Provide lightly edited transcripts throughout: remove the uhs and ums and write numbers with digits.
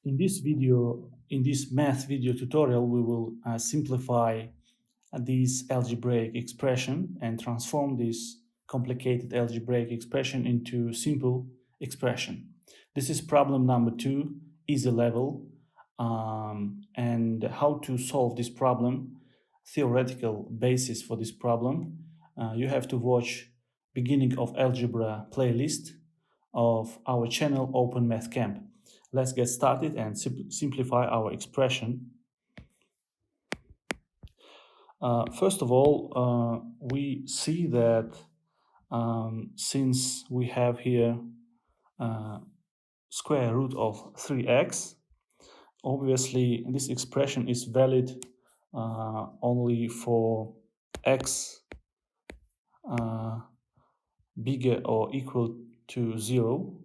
In this math video tutorial, we will simplify this algebraic expression and transform this complicated algebraic expression into simple expression. This is problem number 2, easy level, and how to solve this problem, theoretical basis for this problem. You have to watch beginning of algebra playlist of our channel Open Math Camp. Let's get started and simplify our expression. First of all, we see that since we have here square root of 3x, obviously this expression is valid only for x bigger or equal to 0.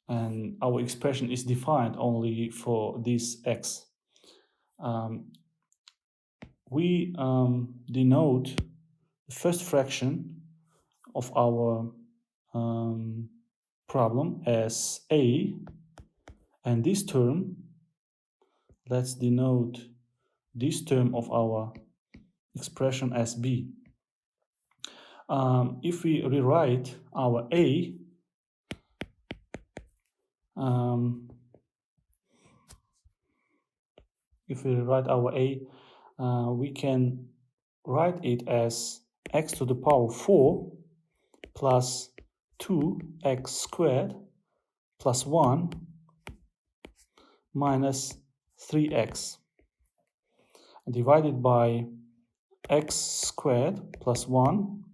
And our expression is defined only for this x. We denote the first fraction of our problem as a, and this term, let's denote this term of our expression as b. If we rewrite our a, we can write it as x to the power 4 plus 2x squared plus 1 minus 3x divided by x squared plus 1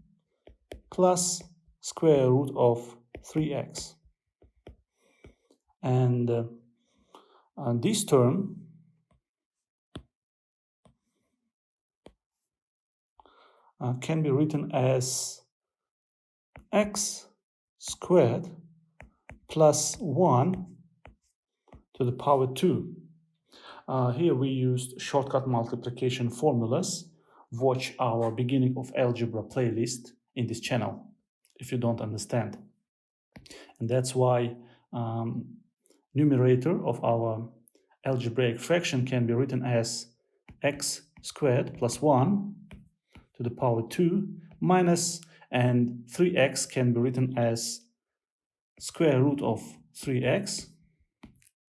plus square root of 3x. And this term can be written as x squared plus 1 to the power 2. Here we used shortcut multiplication formulas. Watch our beginning of algebra playlist in this channel if you don't understand. And that's why numerator of our algebraic fraction can be written as x squared plus 1 to the power 2 minus, and 3x can be written as square root of 3x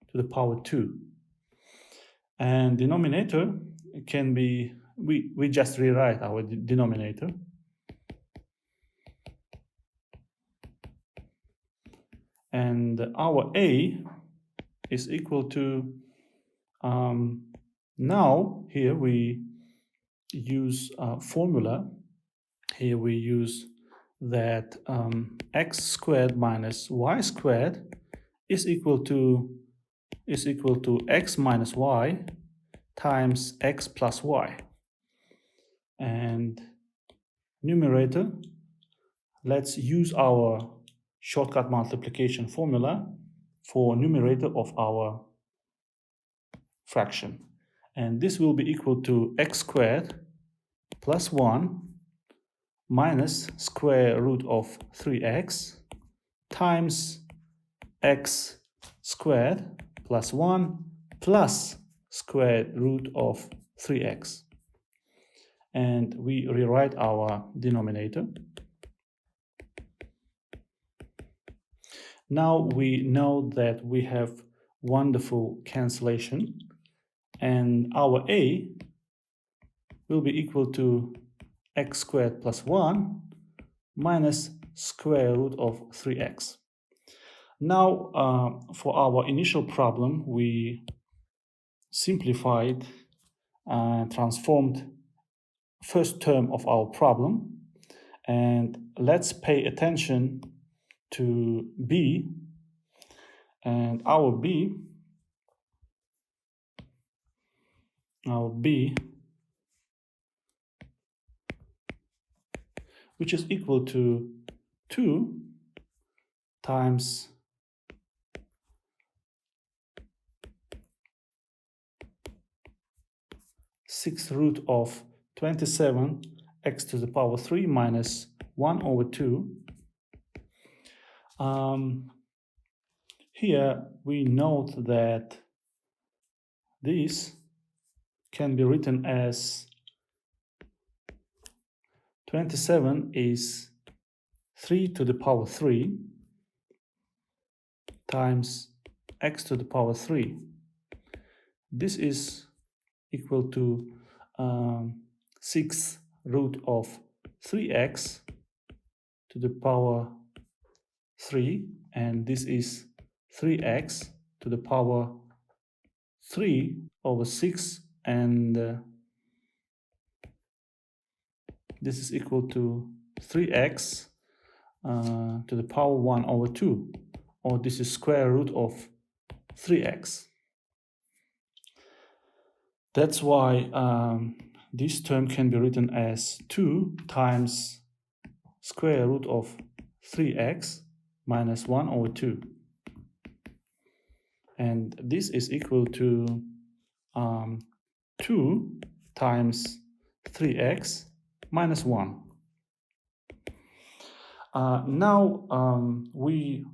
to the power 2. And denominator can be, we just rewrite our denominator. And our a is equal to, now here we use a formula. Here we use that x squared minus y squared is equal to x minus y times x plus y. And numerator, let's use our shortcut multiplication formula for numerator of our fraction. And this will be equal to x squared plus 1 minus square root of 3x times x squared plus 1 plus square root of 3x. And we rewrite our denominator. Now we know that we have wonderful cancellation, and our a will be equal to x squared plus 1 minus square root of 3x. Now, for our initial problem, we simplified and transformed first term of our problem. And let's pay attention to b. And our b, which is equal to 2 times sixth root of 27 x to the power 3 minus 1 over 2. Here we note that this can be written as 27 is 3 to the power 3 times x to the power 3. This is equal to 6th root of 3x to the power 3, and this is 3x to the power 3 over 6, and this is equal to 3x to the power 1 over 2, or this is square root of 3x. That's why this term can be written as 2 times square root of 3x minus 1 over 2. And this is equal to 2 times 3x minus 1. Now we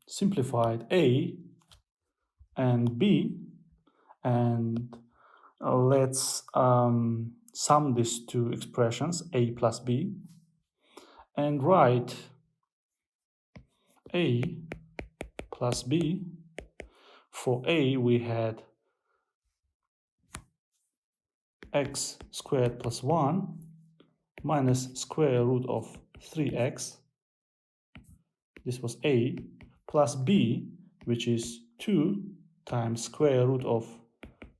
simplified a and b, and let's sum these two expressions, a plus b, and write a plus b. For a we had x squared plus 1 minus square root of 3x, this was a, plus b, which is 2 times square root of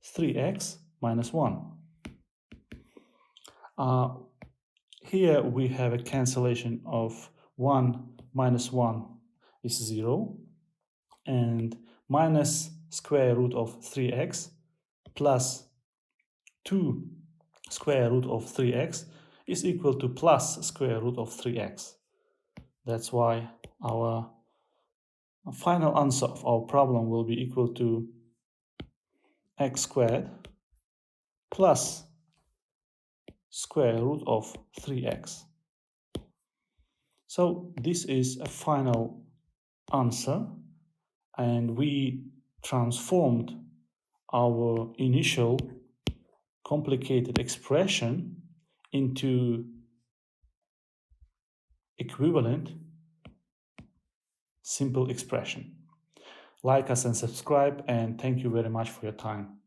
3x minus 1. Here we have a cancellation of 1 minus 1 is 0, and minus square root of 3x plus 2 square root of 3x is equal to plus square root of 3x. That's why our final answer of our problem will be equal to x squared plus square root of 3x. So this is a final answer, and we transformed our initial complicated expression into equivalent simple expression. Like us and subscribe, and thank you very much for your time.